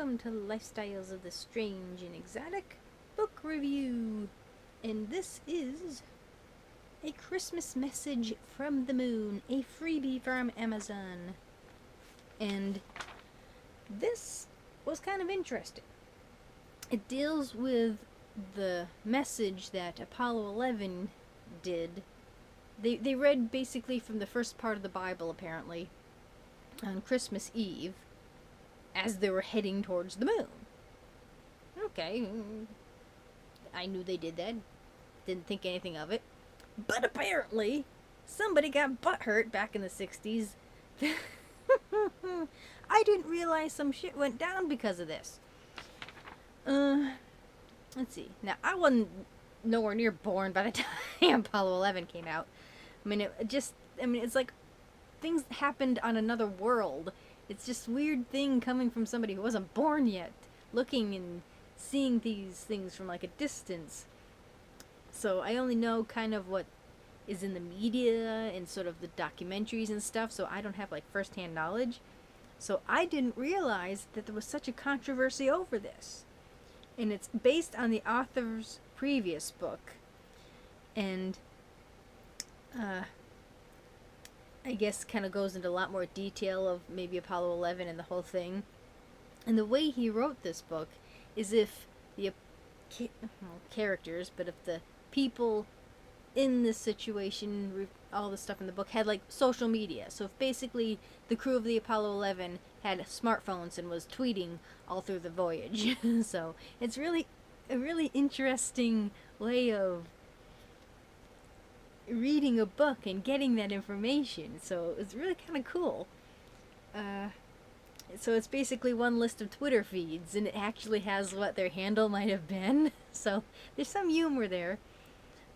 welcome to Lifestyles of the Strange and Exotic Book Review. And this is A Christmas Message from the Moon, a freebie from Amazon. And this was kind of interesting. It deals with the message that Apollo 11 did. They read basically from the first part of the Bible, apparently, on Christmas Eve, as they were heading towards the moon. Okay, I knew they did that. Didn't think anything of it. But apparently, somebody got butthurt back in the 60s. I didn't realize some shit went down because of this. Let's see. Now, I wasn't nowhere near born by the time Apollo 11 came out. I mean, it's like things happened on another world. It's just weird thing coming from somebody who wasn't born yet, looking and seeing these things from like a distance. So I only know kind of what is in the media and sort of the documentaries and stuff, so I don't have like first-hand knowledge. So I didn't realize that there was such a controversy over this. And it's based on the author's previous book. And I guess kind of goes into a lot more detail of maybe Apollo 11 and the whole thing. And the way he wrote this book is if the characters, but if the people in this situation, all the stuff in the book, had like social media. So if basically the crew of the Apollo 11 had smartphones and was tweeting all through the voyage. So it's really a really interesting way of reading a book and getting that information. So it's really kind of cool. So it's basically one list of Twitter feeds, and it actually has what their handle might have been. So there's some humor there.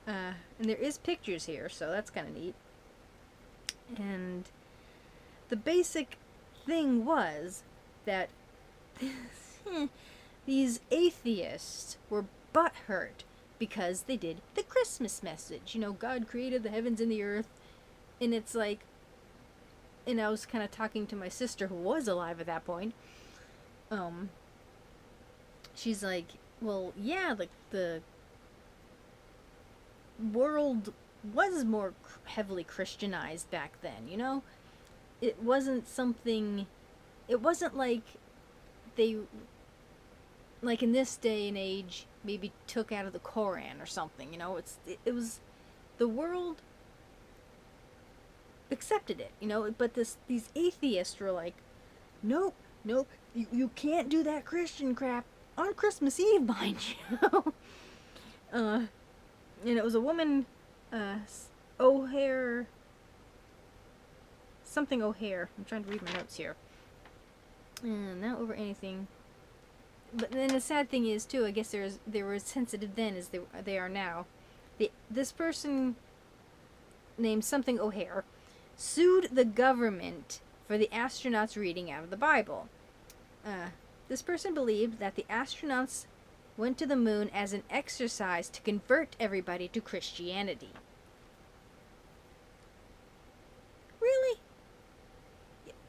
And there is pictures here, so that's kind of neat. And the basic thing was that these atheists were butthurt because they did the Christmas message. You know, God created the heavens and the earth. And it's like, and I was kind of talking to my sister who was alive at that point. She's like, well, yeah, like the world was more heavily Christianized back then, you know? It wasn't like they, like in this day and age, maybe took out of the Koran or something, you know? It was, the world accepted it, you know? But these atheists were like, nope, you can't do that Christian crap on Christmas Eve, mind you. And it was a woman, O'Hare, something O'Hare. I'm trying to read my notes here. Not over anything. But then the sad thing is, too, I guess they were as sensitive then as they are now. This person, named something O'Hare, sued the government for the astronauts reading out of the Bible. This person believed that the astronauts went to the moon as an exercise to convert everybody to Christianity. Really?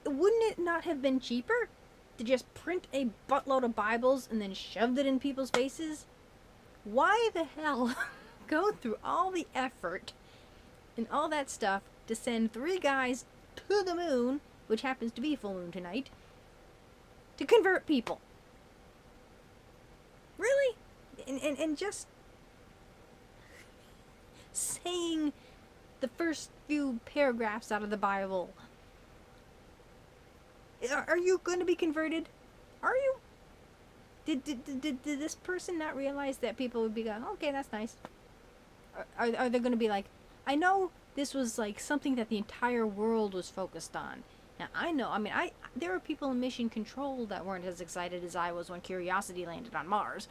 Wouldn't it not have been cheaper to just print a buttload of Bibles and then shoved it in people's faces? Why the hell go through all the effort and all that stuff to send 3 guys to the moon, which happens to be full moon tonight, to convert people? Really? And just saying the first few paragraphs out of the Bible. Are you going to be converted? Are you? Did this person not realize that people would be going, okay, that's nice? Are they going to be like, I know this was like something that the entire world was focused on. Now, I know, there were people in Mission Control that weren't as excited as I was when Curiosity landed on Mars.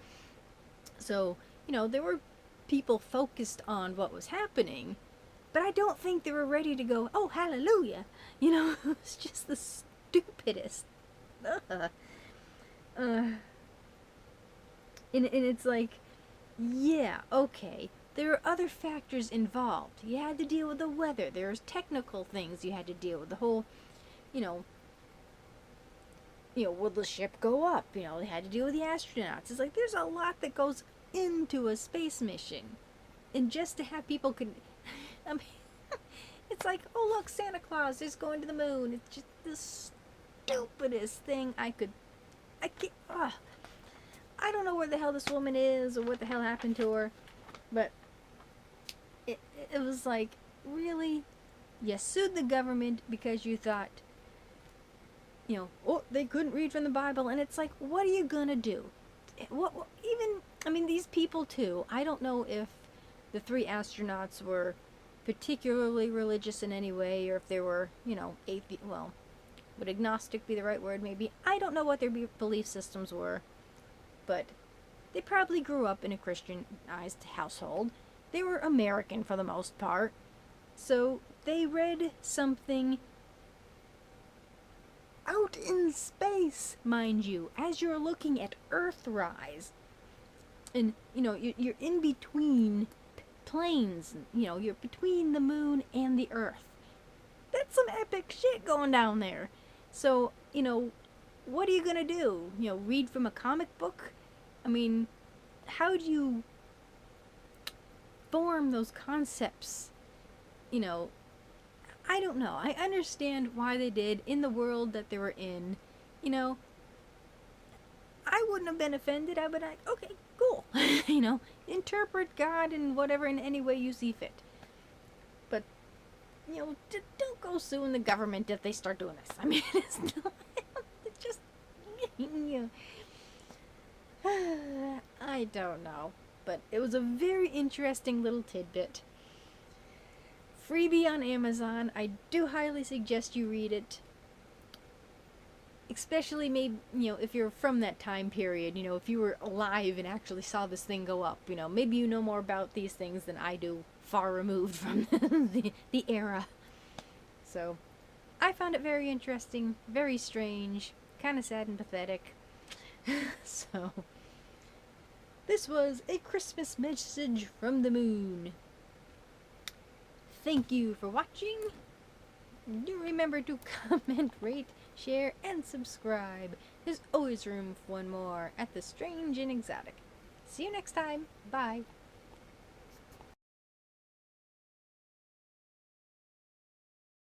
So, you know, there were people focused on what was happening, but I don't think they were ready to go, oh, hallelujah. You know, it's just the stupidest. And it's like, yeah, okay. There are other factors involved. You had to deal with the weather. There's technical things you had to deal with. The whole, you know, will the ship go up? They had to deal with the astronauts. It's like there's a lot that goes into a space mission. And just to have people I mean, it's like, oh look, Santa Claus is going to the moon. It's just the stupidest thing I can't, I don't know where the hell this woman is or what the hell happened to her, but it was like, really? You sued the government because you thought, oh, they couldn't read from the Bible, and it's like, what are you gonna do? These people too, I don't know if the 3 astronauts were particularly religious in any way, or if they were, would agnostic be the right word, maybe? I don't know what their belief systems were, but they probably grew up in a Christianized household. They were American for the most part, so they read something out in space, mind you, as you're looking at Earthrise. And, you're in between planes, you're between the moon and the Earth. That's some epic shit going down there. So, what are you gonna do? Read from a comic book? How do you form those concepts? I don't know. I understand why they did in the world that they were in. I wouldn't have been offended. I would be like, okay, cool. Interpret God in whatever, in any way you see fit. But, don't go suing the government if they start doing this. It's not, it's just, I don't know. But it was a very interesting little tidbit. Freebie on Amazon. I do highly suggest you read it. Especially maybe, if you're from that time period, if you were alive and actually saw this thing go up, maybe you know more about these things than I do, far removed from the era. So, I found it very interesting, very strange, kind of sad and pathetic. So, this was a Christmas message from the moon. Thank you for watching. Do remember to comment, rate, share, and subscribe. There's always room for one more at the Strange and Exotic. See you next time. Bye.